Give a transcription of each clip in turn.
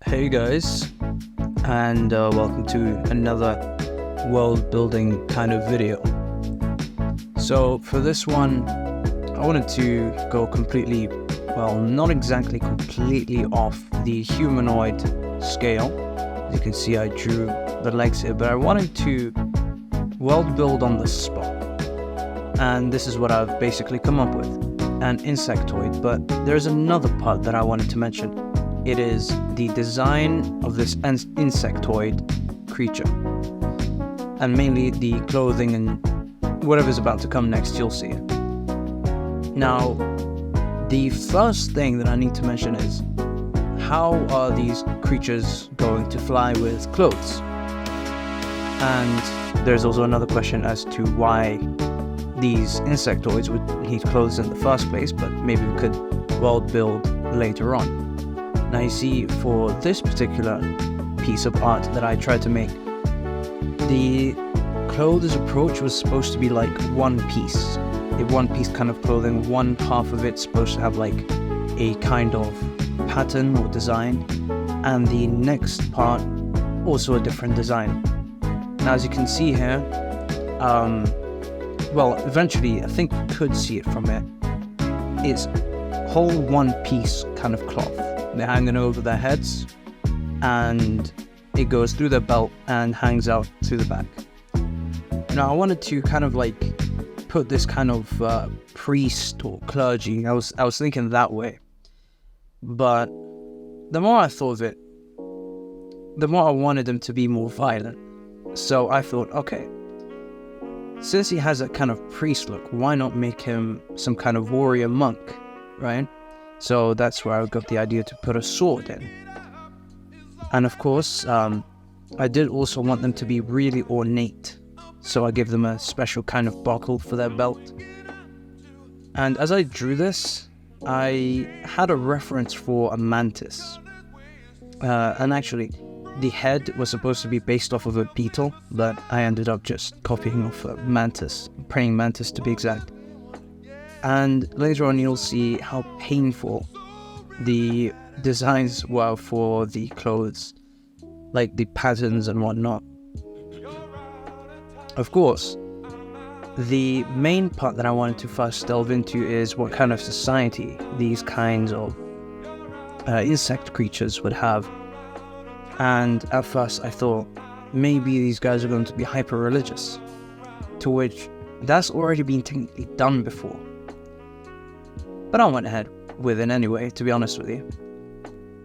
Hey guys, and welcome to another world building kind of video. So for this one, I wanted to go completely, well, not exactly completely off the humanoid scale. As you can see, I drew the legs here, but I wanted to world build on the spot. And this is what I've basically come up with, an insectoid. But there's another part that I wanted to mention. It is the design of this insectoid creature, and mainly the clothing and whatever's about to come next, you'll see it. Now, the first thing that I need to mention is, how are these creatures going to fly with clothes? And there's also another question as to why these insectoids would need clothes in the first place, but maybe we could world build later on. Now you see, for this particular piece of art that I tried to make, the clothes approach was supposed to be like one piece. A one piece kind of clothing, one half of it's supposed to have like a kind of pattern or design, and the next part also a different design. Now as you can see here, well, eventually I think you could see it from here. It's whole one piece kind of cloth. They're hanging over their heads, and it goes through their belt and hangs out to the back. Now I wanted to kind of like put this kind of priest or clergy. I was thinking that way, but the more I thought of it, the more I wanted him to be more violent. So I thought, okay, since he has that kind of priest look, why not make him some kind of warrior monk, right? So that's where I got the idea to put a sword in. And of course, I did also want them to be really ornate. So I gave them a special kind of buckle for their belt. And as I drew this, I had a reference for a mantis. And actually, the head was supposed to be based off of a beetle, but I ended up just copying off a mantis, praying mantis to be exact. And later on you'll see how painful the designs were for the clothes, like the patterns and whatnot. Of course, the main part that I wanted to first delve into is what kind of society these kinds of insect creatures would have. And at first I thought maybe these guys are going to be hyper-religious, to which that's already been technically done before. But I went ahead with it anyway, to be honest with you.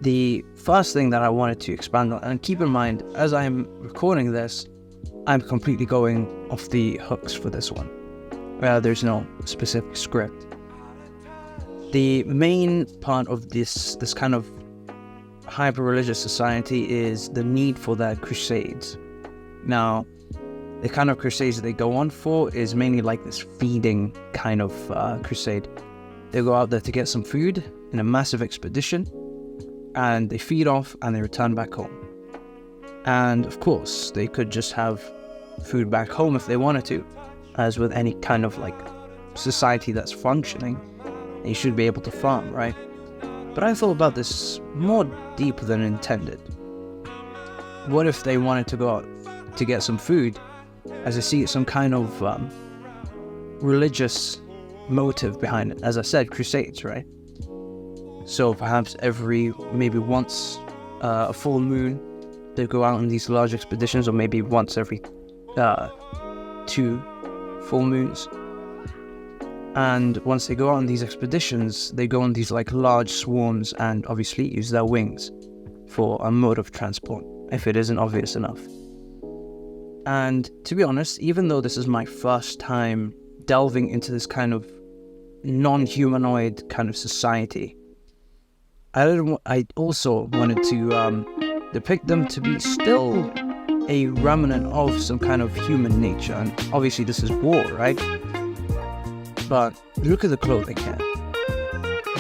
The first thing that I wanted to expand on, and keep in mind, as I'm recording this, I'm completely going off the hooks for this one. There's no specific script. The main part of this kind of hyper-religious society is the need for their crusades. Now, the kind of crusades that they go on for is mainly like this feeding kind of crusade. They go out there to get some food in a massive expedition, and they feed off and they return back home. And of course, they could just have food back home if they wanted to, as with any kind of like society that's functioning. They should be able to farm, right? But I thought about this more deeper than intended. What if they wanted to go out to get some food, as I see some kind of religious motive behind it? As I said, crusades, right? So perhaps maybe once a full moon, they go out on these large expeditions, or maybe once every 2 full moons. And once they go out on these expeditions, they go on these like large swarms and obviously use their wings for a mode of transport, if it isn't obvious enough. And to be honest, even though this is my first time delving into this kind of non-humanoid kind of society, I also wanted to depict them to be still a remnant of some kind of human nature. And obviously this is war, right? But look at the clothing here.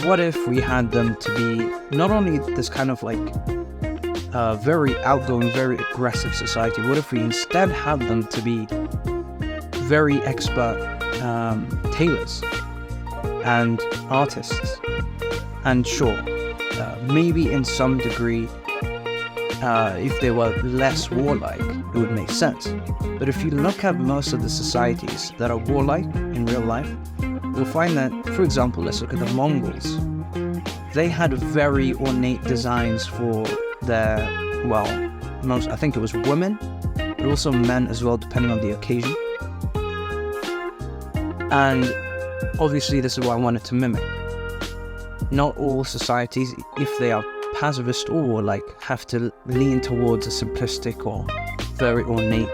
What if we had them to be not only this kind of like very outgoing, very aggressive society, what if we instead had them to be very expert tailors and artists? And sure, maybe in some degree if they were less warlike, it would make sense. But if you look at most of the societies that are warlike in real life, you'll find that, for example, let's look at the Mongols. They had very ornate designs for their, well, I think it was women, but also men as well, depending on the occasion. And obviously this is what I wanted to mimic. Not all societies, if they are pacifist or warlike, have to lean towards a simplistic or very ornate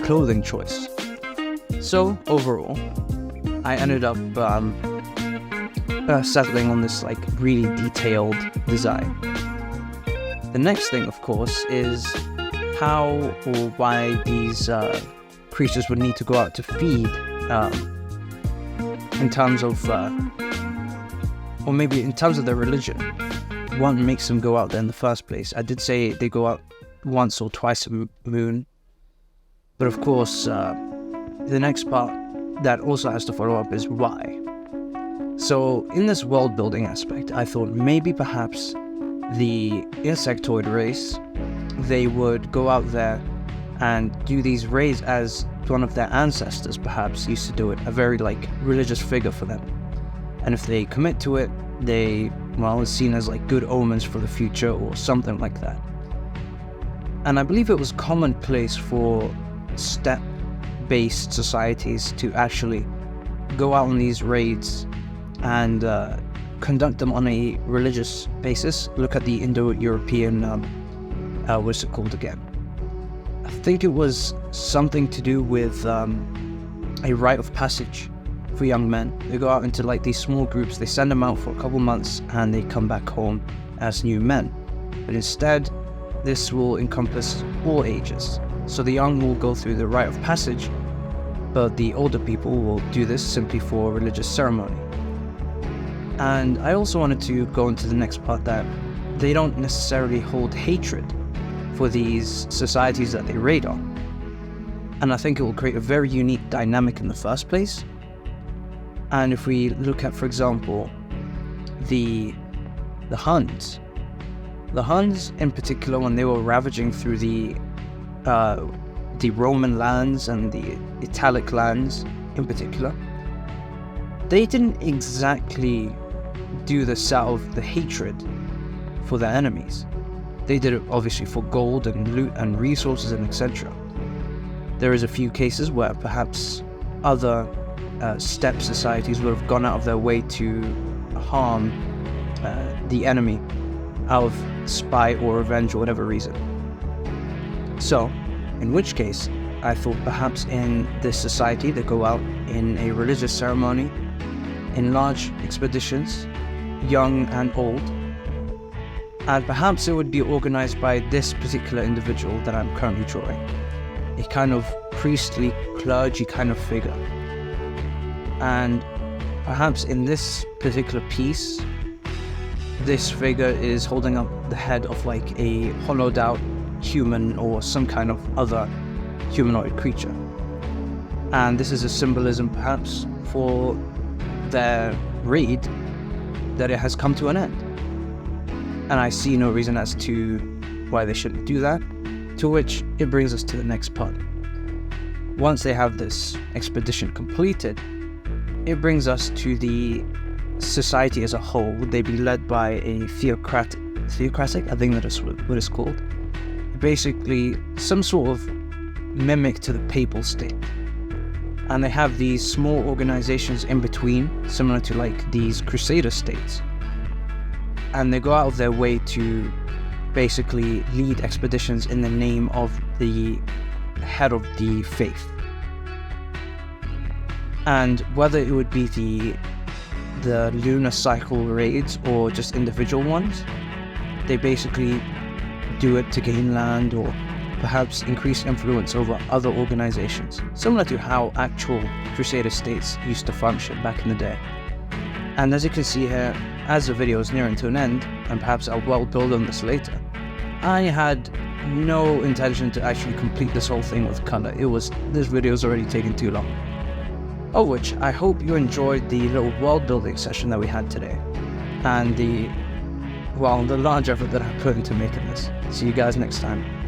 clothing choice. So overall, I ended up settling on this like really detailed design. The next thing, of course, is how or why these creatures would need to go out to feed, in terms of, or maybe in terms of their religion. What makes them go out there in the first place? I did say they go out once or twice a moon, but of course, the next part that also has to follow up is why. So in this world building aspect, I thought maybe perhaps the insectoid race, they would go out there and do these raids as one of their ancestors perhaps used to do it, a very like religious figure for them. And if they commit to it, they, well, it's seen as like good omens for the future or something like that. And I believe it was commonplace for steppe-based societies to actually go out on these raids and conduct them on a religious basis. Look at the Indo-European, what's it called again? I think it was something to do with a rite of passage for young men. They go out into like these small groups, they send them out for a couple months and they come back home as new men. But instead, this will encompass all ages. So the young will go through the rite of passage, but the older people will do this simply for religious ceremony. And I also wanted to go into the next part that they don't necessarily hold hatred for these societies that they raid on. And I think it will create a very unique dynamic in the first place. And if we look at, for example, the Huns. The Huns in particular, when they were ravaging through the Roman lands and the Italic lands in particular, they didn't exactly do this out of the hatred for their enemies. They did it obviously for gold and loot and resources and etc. There is a few cases where perhaps other steppe societies would have gone out of their way to harm the enemy out of spite or revenge or whatever reason. So, in which case, I thought perhaps in this society they go out in a religious ceremony, in large expeditions, young and old, and perhaps it would be organized by this particular individual that I'm currently drawing, a kind of priestly, clergy kind of figure. And perhaps in this particular piece, this figure is holding up the head of like a hollowed out human or some kind of other humanoid creature. And this is a symbolism perhaps for their raid, that it has come to an end. And I see no reason as to why they shouldn't do that, to which it brings us to the next part. Once they have this expedition completed, it brings us to the society as a whole. Would they be led by a theocratic, I think that is what it's called. Basically, some sort of mimic to the papal state. And they have these small organizations in between, similar to like these crusader states. And they go out of their way to basically lead expeditions in the name of the head of the faith. And whether it would be the lunar cycle raids or just individual ones, they basically do it to gain land or perhaps increase influence over other organizations, similar to how actual crusader states used to function back in the day. And as you can see here, as the video is nearing to an end, and perhaps I'll well build on this later, I had no intention to actually complete this whole thing with color. This video's already taken too long. Of which, I hope you enjoyed the little world building session that we had today, and the well, the large effort that I put into making this. See you guys next time.